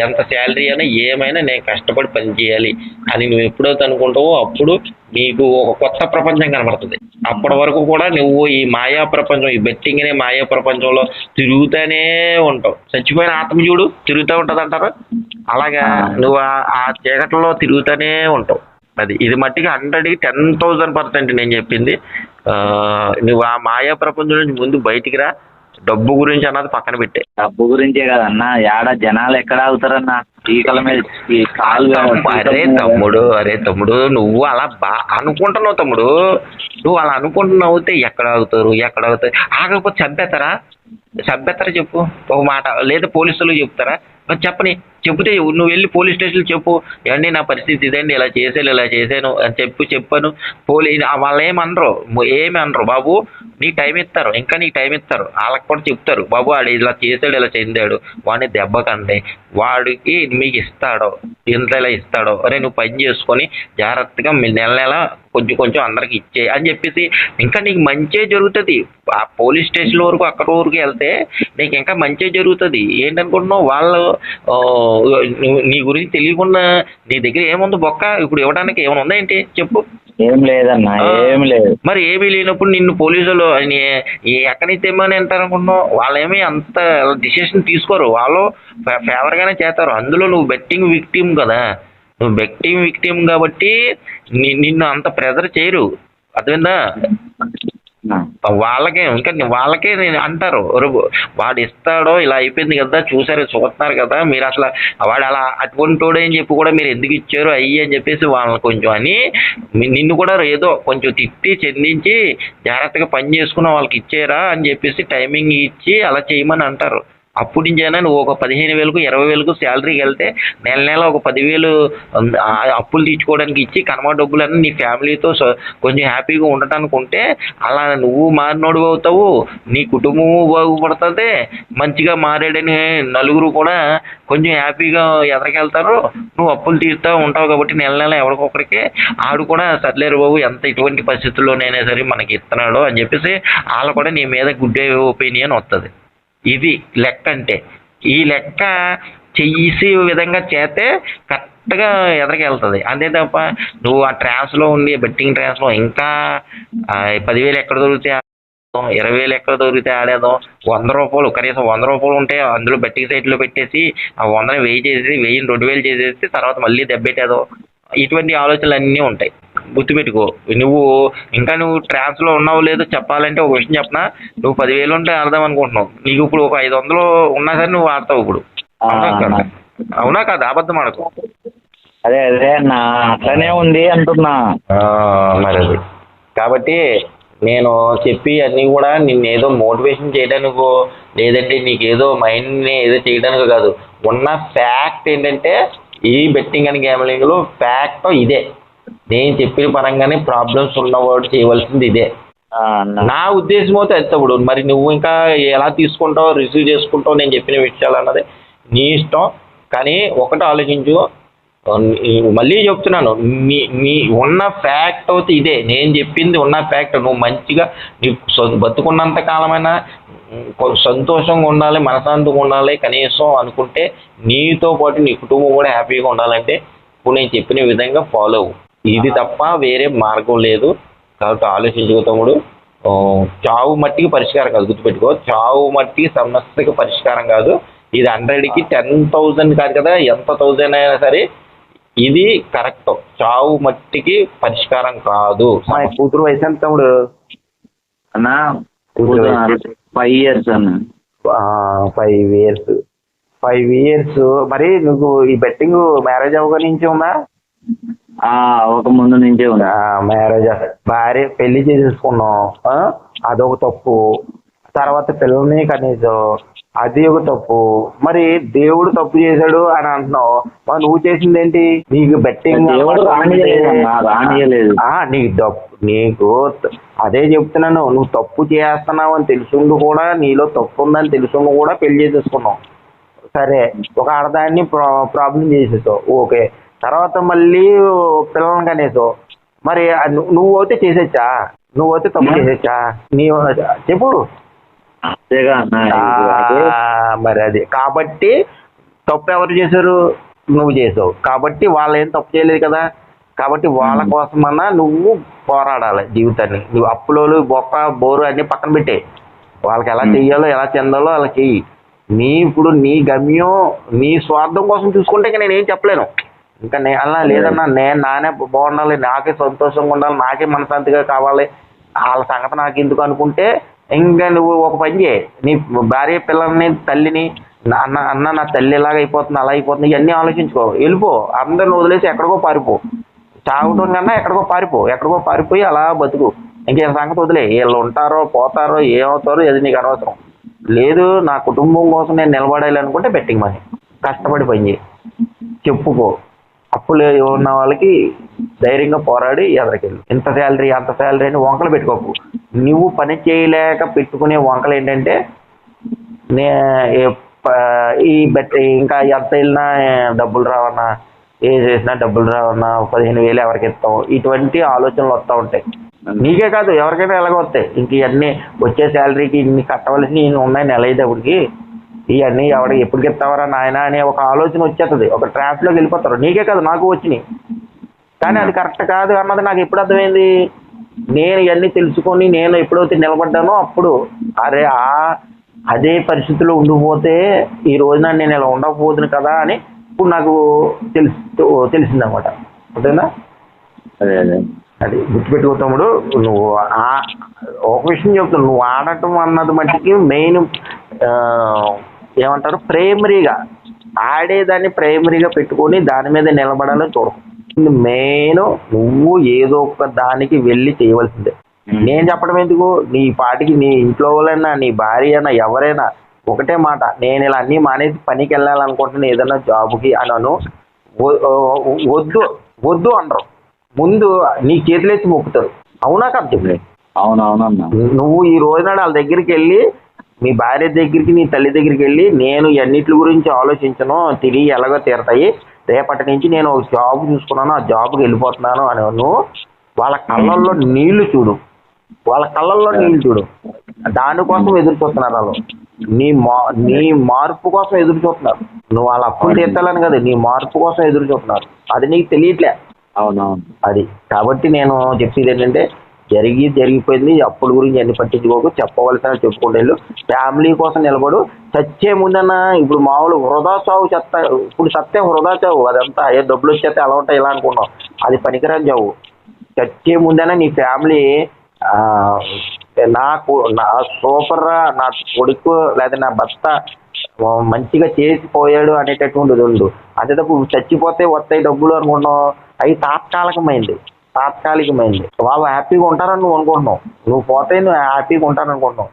ఎంత శాలరీ అయినా ఏమైనా నేను కష్టపడి పనిచేయాలి అని నువ్వు ఎప్పుడైతే అనుకుంటావో అప్పుడు నీకు ఒక కొత్త ప్రపంచం కనబడుతుంది. అప్పటి వరకు కూడా నువ్వు ఈ మాయా ప్రపంచం, ఈ బెట్టింగ్ అనే మాయా ప్రపంచంలో తిరుగుతూనే ఉంటావు. చచ్చిపోయిన ఆత్మ చూడు తిరుగుతూ ఉంటుంది అంటారు, అలాగా నువ్వు ఆ చీకట్లో తిరుగుతూనే ఉంటావు. ఇది మట్టిగా 100కి 10,000% నేను చెప్పింది. నువ్వు ఆ మాయా ప్రపంచం నుంచి ముందు బయటికి రా. డబ్బు గురించి అన్నది పక్కన పెట్టే. డబ్బు గురించే కదన్నా, జనాలు ఎక్కడ ఆగుతారన్నా, టీకల మీద అరే తమ్ముడు నువ్వు అలా అనుకుంటున్నావు తమ్ముడు. నువ్వు అలా అనుకుంటున్నావు ఎక్కడ ఆగుతారు, ఆగకపోతే చంపేస్తారా చెప్పు ఒక మాట, లేదా పోలీసులు చెప్తారా? చెప్తే నువ్వు వెళ్ళి పోలీస్ స్టేషన్లో చెప్పు, ఏమండి నా పరిస్థితి ఇదండి, ఇలా చేశాను అని చెప్పాను. వాళ్ళు ఏమి అనరు బాబు, నీకు టైం ఇస్తారు, ఇంకా నీకు టైం ఇస్తారు. వాళ్ళకి కూడా చెప్తారు, బాబు వాడు ఇలా చేశాడు, ఇలా చెందాడు, వాడిని దెబ్బకండి, వాడికి మీకు ఇస్తాడో ఇలా ఇస్తాడో, అరే నువ్వు పని చేసుకొని జాగ్రత్తగా నెల కొంచెం అందరికి ఇచ్చే అని చెప్పేసి ఇంకా నీకు మంచే జరుగుతుంది. ఆ పోలీస్ స్టేషన్ వరకు అక్కడ వరకు వెళ్తే నీకు ఇంకా మంచే జరుగుతుంది. ఏంటనుకుంటున్నావు, వాళ్ళు నీ గురించి తెలియకుండా నీ దగ్గర ఏముంది బొక్క ఇప్పుడు ఇవ్వడానికి ఏమైనా ఉందా ఏంటి చెప్పు. ఏం లేదన్నా, ఏం లేదు. మరి ఏమీ లేనప్పుడు నిన్ను పోలీసులు ఎక్కడైతే ఏమని అంటారు అనుకుంటున్నావు? వాళ్ళేమీ అంత డిసిషన్ తీసుకోరు, వాళ్ళు ఫేవర్ గానే చేస్తారు. అందులో నువ్వు బెట్టింగ్ విక్టిమ్ కదా, నువ్వు బెట్టింగ్ విక్టిమ్ కాబట్టి నిన్ను అంత ప్రెజర్ చేయరు, అర్థమైందా? వాళ్ళకే నేను అంటారు, వాడు ఇస్తాడో ఇలా అయిపోయింది కదా, చూస్తున్నారు కదా మీరు, అసలు వాడు అలా అటువంటివాడు అని చెప్పి కూడా మీరు ఎందుకు ఇచ్చారు అయ్యి అని చెప్పేసి వాళ్ళని కొంచెం అని నిన్ను కూడా ఏదో కొంచెం తిట్టి చెందించి జాగ్రత్తగా పని చేసుకున్న వాళ్ళకి ఇచ్చారా అని చెప్పేసి టైమింగ్ ఇచ్చి అలా చేయమని అంటారు. అప్పుడు నుంచైనా నువ్వు ఒక 15,000కు 20,000కు శాలరీకి వెళ్తే నెల ఒక 10,000 అప్పులు తీర్చుకోవడానికి ఇచ్చి కనమ డబ్బులన్నీ నీ ఫ్యామిలీతో కొంచెం హ్యాపీగా ఉండటానికి ఉంటే అలా నువ్వు మారినోడు అవుతావు, నీ కుటుంబము బాగుపడుతుంది, మంచిగా మారాడని నలుగురు కూడా కొంచెం హ్యాపీగా ఎదరికెళ్తారు. నువ్వు అప్పులు తీరుతూ ఉంటావు కాబట్టి నెల ఎవరికొకరికి ఆడు కూడా సర్లేరు బాబు ఎంత ఇటువంటి పరిస్థితుల్లోనైనా సరే మనకి ఇస్తున్నాడు అని చెప్పేసి వాళ్ళు కూడా నీ మీద గుడ్ ఒపీనియన్ వస్తుంది. ఇది లెక్క అంటే. ఈ లెక్క చేసే విధంగా చేస్తే కరెక్ట్గా ఎదరికెళ్తుంది. అంతే తప్ప నువ్వు ఆ ట్రాన్స్లో ఉండి బెట్టింగ్ ట్రాన్స్లో ఇంకా 10,000 ఎక్కడ దొరికితే 20,000 ఎక్కడ దొరికితే ఆడేదో, 100 రూపాయలు కనీసం 100 రూపాయలు ఉంటే అందులో బెట్టింగ్ సైట్లో పెట్టేసి ఆ 100ని 1000 చేసేసి 1000ని 2,000 చేసేసి తర్వాత మళ్ళీ దెబ్బెట్టేదో, ఇటువంటి ఆలోచనలు అన్నీ ఉంటాయి. గుర్తుపెట్టుకో. నువ్వు ట్రాన్స్లో ఉన్నావు లేదో చెప్పాలంటే ఒక విషయం చెప్పనా, నువ్వు 10,000 ఉంటే ఆడదాం అనుకుంటున్నావు, నీకు ఇప్పుడు ఒక 500 ఉన్నా సరే నువ్వు ఆడతావు ఇప్పుడు. అవునా కాదు? అబద్ధం ఆడకు. అదే అన్న, అట్లనే ఉంది అంటున్నా. మరి అది కాబట్టి నేను చెప్పి అన్నీ కూడా నిన్నేదో మోటివేషన్ చేయడానికో లేదంటే నీకేదో మైండ్ని ఏదో చేయడానికో కాదు. ఉన్న ఫ్యాక్ట్ ఏంటంటే ఈ బెట్టింగ్ అండ్ గ్యామ్లింగ్లో ఫ్యాక్ట్ ఇదే. నేను చెప్పిన పరంగానే ప్రాబ్లమ్స్ ఉన్నవాడు చేయవలసింది ఇదే. నా ఉద్దేశం అయితే ఎత్తప్పుడు మరి నువ్వు ఇంకా ఎలా తీసుకుంటావు, రిసీవ్ చేసుకుంటావు నేను చెప్పిన విషయాలు అన్నది నీ ఇష్టం. కానీ ఒకటి ఆలోచించు, మళ్ళీ చెప్తున్నాను, నీ ఉన్న ఫ్యాక్ట్ అయితే ఇదే. నేను చెప్పింది ఉన్న ఫ్యాక్ట్. నువ్వు మంచిగా నీకు బతుకున్నంత కాలమైనా సంతోషంగా ఉండాలి, మనశాంతిగా ఉండాలి కనీసం అనుకుంటే, నీతో పాటు నీ కుటుంబం కూడా హ్యాపీగా ఉండాలంటే ఇప్పుడు నేను చెప్పిన విధంగా ఫాలో అవ్వు. ఇది తప్ప వేరే మార్గం లేదు. కాబట్టి ఆలోచించుకో తమ్ముడు. చావు మట్టికి పరిష్కారం కాదు, గుర్తుపెట్టుకో. చావు మట్టికి సమస్యకి పరిష్కారం కాదు. ఇది 100కి 10,000 కాదు కదా, ఎంత 1000 అయినా సరే ఇది కరెక్ట్. చావు మట్టికి పరిష్కారం కాదు. మా కూతురు వయసు ఎంత తమ్ముడు? అన్నా 5 years అన్న. 5 years. 5 years. మరి నువ్వు ఈ బెట్టింగ్ మ్యారేజ్ అవ్వగా నుంచి ఉందా? ఒక ముందు నుంచే ఉందా. మ్యారేజ్ భార్య పెళ్లి చేసేసుకున్నావు, అదొక తప్పు. తర్వాత పిల్లల్ని కనీసం అది ఒక తప్పు. మరి దేవుడు తప్పు చేశాడు అని అంటున్నావు, మరి నువ్వు చేసింది ఏంటి? నీకు బెట్టింగ్ నీకు అదే చెప్తున్నాను, నువ్వు తప్పు చేస్తున్నావు అని తెలుసుండు కూడా, నీలో తప్పు ఉందని తెలుసుండు కూడా పెళ్లి చేసేసుకున్నావు. సరే, ఒక ఆడదాన్ని ప్రాబ్లం చేసేసావు, ఓకే. తర్వాత మళ్ళీ పిల్లల్ని కనేసావు. మరి నువ్వు అయితే చేసేచ్చా? నువ్వు అయితే తప్పు చేసేచ్చా? చెప్పు. మరి అది కాబట్టి తప్పు ఎవరు చేశారు? నువ్వు చేసావు. కాబట్టి వాళ్ళు ఏం తప్పు చేయలేదు కదా. కాబట్టి వాళ్ళ కోసమన్నా నువ్వు పోరాడాలి జీవితాన్ని. నువ్వు అప్పులోలు బొక్క బోరు అన్ని పక్కన పెట్టే, వాళ్ళకి ఎలా చెయ్యాలో ఎలా చెందాలో అలా చెయ్యి. ఇప్పుడు నీ గమ్యం నీ స్వార్థం కోసం చూసుకుంటే ఇంకా నేనేం చెప్పలేను. ఇంకా అలా లేదన్నా, నానే బాగుండాలి, నాకే సంతోషంగా ఉండాలి, నాకే మనశాంతిగా కావాలి, వాళ్ళ సంగతి నాకు ఎందుకు అనుకుంటే ఇంకా నువ్వు ఒక పని చేయి. నీ భార్య పిల్లల్ని తల్లిని అన్న నా తల్లి ఎలాగ అయిపోతుంది అలా అయిపోతుంది ఇవన్నీ ఆలోచించుకో. వెళ్ళిపో, అందరిని వదిలేసి ఎక్కడికో పారిపో. చావటం కన్నా ఎక్కడికో పారిపోయి అలా బతుకు. ఇంకేం సంగతి వదిలే. వీళ్ళు ఉంటారో పోతారో ఏమవుతారో అది నీకు అనవసరం. లేదు నా కుటుంబం కోసం నేను నిలబడాలి అనుకుంటే బెట్టింగ్ మనీ కష్టపడి పని చేయి, చెప్పుకో. అప్పులు ఉన్న వాళ్ళకి ధైర్యంగా పోరాడి ఎదరికెళ్ళి. ఇంత శాలరీ అంత శాలరీ అని వంకలు పెట్టుకోకు. నువ్వు పని చేయలేక పెట్టుకునే వంకలు ఏంటంటే ఈ ఇంకా ఎంత వెళ్ళినా డబ్బులు రావన్నా, ఏ చేసినా డబ్బులు రావన్నా, 15,000 ఎవరికి ఇస్తాం, ఇటువంటి ఆలోచనలు వస్తూ ఉంటాయి. నీకే కాదు ఎవరికైనా ఎలాగ వస్తాయి. ఇంక ఇవన్నీ వచ్చే శాలరీకి ఇన్ని కట్టవలసి ఇన్ని ఉన్నాయి నెల అయ్యేటప్పటికి, ఇవన్నీ ఎప్పటికి ఇస్తావరా నాయన అనే ఒక ఆలోచన వచ్చేస్తుంది. ఒక ట్రాప్లోకి వెళ్ళిపోతారు. నీకే కాదు నాకు వచ్చినాయి. కానీ అది కరెక్ట్ కాదు అన్నది నాకు ఎప్పుడు అర్థమైంది. నేను ఇవన్నీ తెలుసుకొని నేను ఎప్పుడైతే నిలబడ్డానో అప్పుడు అరే అదే పరిస్థితిలో ఉండిపోతే ఈ రోజున నేను ఇలా ఉండకపోతుంది కదా అని ఇప్పుడు నాకు తెలిసిందన్నమాట. అంతేనా? అదే అదే అది గుర్తుపెట్టుకో తమ్ముడు. నువ్వు ఒక విషయం చెప్తాను, నువ్వు ఆడటం అన్నది మట్టికి మెయిన్ ఏమంటారు ప్రైమరీగా ఆడేదాన్ని ప్రైమరీగా పెట్టుకొని దాని మీద నిలబడాలని చూడకు. మెయిన్ నువ్వు ఏదో ఒక దానికి వెళ్ళి చేయవలసిందే. నేను చెప్పడం ఎందుకు, నీ పాటికి నీ ఇంట్లో వాళ్ళైనా నీ భార్య అయినా ఎవరైనా ఒకటే మాట, నేను ఇలా అన్నీ మానేసి పనికి వెళ్ళాలనుకుంటున్నాను ఏదైనా జాబ్కి అనను, వద్దు వద్దు అనరు. ముందు నీ చేతులేసి మొక్కుతారు. అవునా కాదు చెప్పు. అవునవునన్నా. నువ్వు ఈ రోజునాడు వాళ్ళ దగ్గరికి వెళ్ళి మీ భార్య దగ్గరికి నీ తల్లి దగ్గరికి వెళ్ళి నేను ఎన్నిటి గురించి ఆలోచించను, తిరిగి ఎలాగో తీరతాయి, రేపటి నుంచి నేను ఒక జాబ్ చూసుకున్నాను, ఆ జాబ్కి వెళ్ళిపోతున్నాను అని వాళ్ళ కళ్ళల్లో నీళ్లు చూడు, వాళ్ళ కళ్ళల్లో నీళ్లు చూడు. దానికోసం ఎదురు చూస్తున్నారు వాళ్ళు. నీ మార్పు కోసం ఎదురు చూస్తున్నారు. నువ్వు వాళ్ళ అప్పులు తీర్చాలని కదా, నీ మార్పు కోసం ఎదురు చూస్తున్నారు. అది నీకు తెలియట్లే. అవునవును. అది కాబట్టి నేను చెప్పేది ఏంటంటే జరిగిపోయింది, అప్పుల గురించి అన్ని పట్టించుకోకు, చెప్పవలసిన చెప్పుకుంటూ ఫ్యామిలీ కోసం నిలబడు. చచ్చే ముందన్న ఇప్పుడు మామూలు వృధా చావు ఇప్పుడు సత్యం వృధా చావు, అదంతా ఏ డబ్బులు వచ్చేస్తే అలా ఉంటాయి ఇలా అనుకున్నావు, అది పనికిరాని చావు. చచ్చే ముందన్న నీ ఫ్యామిలీ నా సూపర్ రా, నా కొడుకు లేదా నా భర్త మంచిగా చేసిపోయాడు అనేటటువంటిది ఉండు. అంతే తప్ప చచ్చిపోతే వస్తాయి డబ్బులు అనుకుంటున్నావు, అవి తాత్కాలికమైంది. వాళ్ళు హ్యాపీగా ఉంటారని నువ్వు అనుకుంటున్నావు, నువ్వు పోతే నువ్వు హ్యాపీగా ఉంటారనుకుంటున్నావు.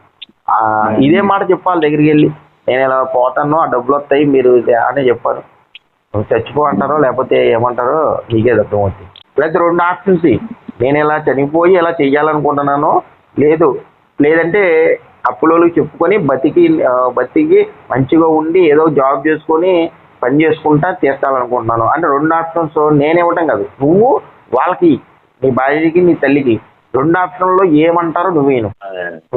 ఇదే మాట చెప్పాలి దగ్గరికి వెళ్ళి, నేను ఇలా పోతాను ఆ డబ్బులు వస్తాయి మీరు అని చెప్పాను. నువ్వు చచ్చిపో అంటారో లేకపోతే ఏమంటారో నీకే అర్థం అవుతుంది. లేకపోతే రెండు ఆప్షన్స్, నేను ఇలా చనిపోయి ఇలా చెయ్యాలనుకుంటున్నాను, లేదంటే అప్పులోకి చెప్పుకొని బతికి మంచిగా ఉండి ఏదో జాబ్ చేసుకొని పని చేసుకుంటా తీర్చాలనుకుంటున్నాను అంటే రెండు ఆప్షన్స్ నేను ఇవ్వటం కాదు, నువ్వు వాళ్ళకి నీ భార్యకి నీ తల్లికి రెండు ఆప్షన్లో ఏమంటారో నువ్వేను.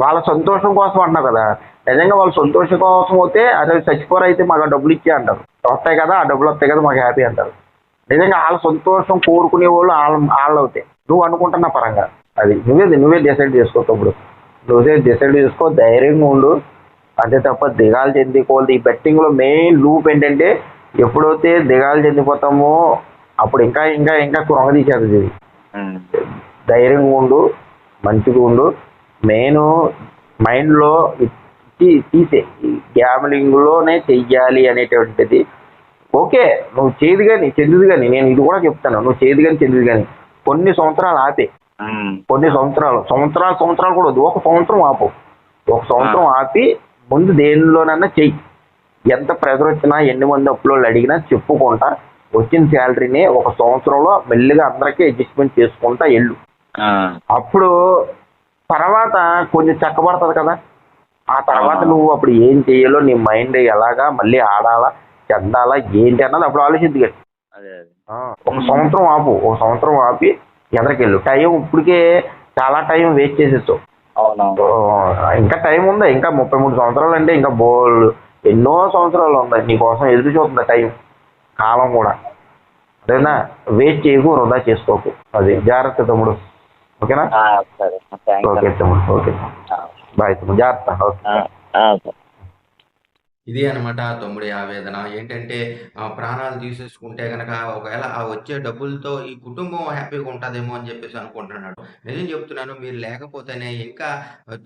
వాళ్ళ సంతోషం కోసం అంటున్నావు కదా, నిజంగా వాళ్ళ సంతోషం కోసం అయితే అదే చచ్చిపోరు అయితే మాకు ఆ డబ్బులు ఇచ్చే అంటారు, వస్తాయి కదా ఆ డబ్బులు వస్తాయి కదా మాకు హ్యాపీ అంటారు. నిజంగా వాళ్ళ సంతోషం కోరుకునే వాళ్ళు వాళ్ళు అవుతాయి, నువ్వు అనుకుంటున్న పరంగా. అది నువ్వే డిసైడ్ చేసుకో తప్పుడు, నువ్వే డిసైడ్ చేసుకో, ధైర్యంగా ఉండు. అంతే తప్ప దిగాలు చెందుకోవాలి. ఈ బెట్టింగ్లో మెయిన్ లూప్ ఏంటంటే ఎప్పుడైతే దిగాలు చెందిపోతామో అప్పుడు ఇంకా ఇంకా ఇంకా కురంగ తీసేది. ధైర్యంగా ఉండు, మంచిగా ఉండు. మెయిన్ మైండ్లో తీసే గ్యామ్లింగ్లోనే చెయ్యాలి అనేటువంటిది. ఓకే నువ్వు చెందుదు కానీ నేను ఇది కూడా చెప్తాను, నువ్వు చెందుదు కానీ కొన్ని సంవత్సరాలు ఆపే, కొన్ని సంవత్సరాలు కూడా వద్దు, ఒక సంవత్సరం ఆపి ముందు దేనిలోనన్నా చెయ్యి. ఎంత ప్రెజర్ వచ్చినా ఎన్ని మంది అప్పులోళ్ళు అడిగినా చెప్పుకుంటా వచ్చిన శాలరీని ఒక సంవత్సరంలో మెల్లిగా అందరికీ అడ్జస్ట్మెంట్ చేసుకుంటా వెళ్ళు. అప్పుడు తర్వాత కొంచెం చక్కబడుతుంది కదా, ఆ తర్వాత నువ్వు అప్పుడు ఏం చేయాలో నీ మైండ్ ఎలాగా మళ్ళీ ఆడాలా చెందాలా ఏంటి అన్నది అప్పుడు ఆలోచించు. ఒక సంవత్సరం ఆపి ఎదరికెళ్ళు. టైం ఇప్పటికే చాలా టైం వేస్ట్ చేసేస్తావు. ఇంకా టైం ఉందా, ఇంకా 33 సంవత్సరాలు అంటే ఇంకా ఎన్నో సంవత్సరాలు ఉన్నాయి నీకోసం ఎదురు చూస్తుంది టైం, కాలం కూడా. అదేనా వేస్ట్ చేయకు, వృధా చేసుకోకు. అది జాగ్రత్త తమ్ముడు, ఓకేనా? ఓకే తమ్ముడు, ఓకే బాయ్ తమ్ముడు, జాగ్రత్త. ఓకే. ఇది అనమాట తమ్ముడి ఆవేదన. ఏంటంటే ప్రాణాలు తీసేసుకుంటే గనక ఒకవేళ ఆ వచ్చే డబ్బులతో ఈ కుటుంబం హ్యాపీగా ఉంటుందేమో అని చెప్పేసి అనుకుంటున్నాడు. నిజం చెప్తున్నాను, మీరు లేకపోతేనే ఇంకా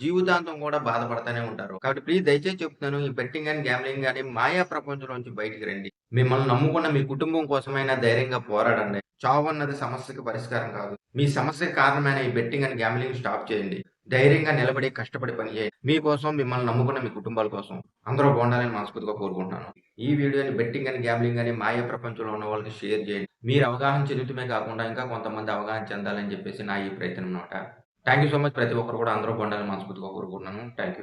జీవితాంతం కూడా బాధపడతానే ఉంటారు. కాబట్టి ప్లీజ్ దయచేసి చెప్తున్నాను, ఈ బెట్టింగ్ అని గ్యామ్లింగ్ అని మాయా ప్రపంచంలోంచి బయటికి రండి. మిమ్మల్ని నమ్ముకున్న మీ కుటుంబం కోసమైనా ధైర్యంగా పోరాడండి. చావు అన్నది సమస్యకి పరిష్కారం కాదు. మీ సమస్యకి కారణమైన ఈ బెట్టింగ్ అని గ్యామ్లింగ్ స్టాప్ చేయండి. ధైర్యంగా నిలబడి కష్టపడి పని చేయండి. మీకోసం, మిమ్మల్ని నమ్ముకున్న మీ కుటుంబాల కోసం అందరూ బాగుండాలని మనస్ఫూర్తిగా కోరుకుంటున్నాను. ఈ వీడియోని బెట్టింగ్ అని గ్యామ్లింగ్ అని మాయా ప్రపంచంలో ఉన్న వాళ్ళకి షేర్ చేయండి. మీరు అవగాహన చెందుతమే కాకుండా ఇంకా కొంతమంది అవగాహన చెందాలని చెప్పేసి నా ఈ ప్రయత్నం అన్నమాట. Thank you so much. ప్రతి ఒక్కరు కూడా అందరూ బాగుండాలని మనస్ఫూర్తిగా కోరుకుంటున్నాను. Thank you.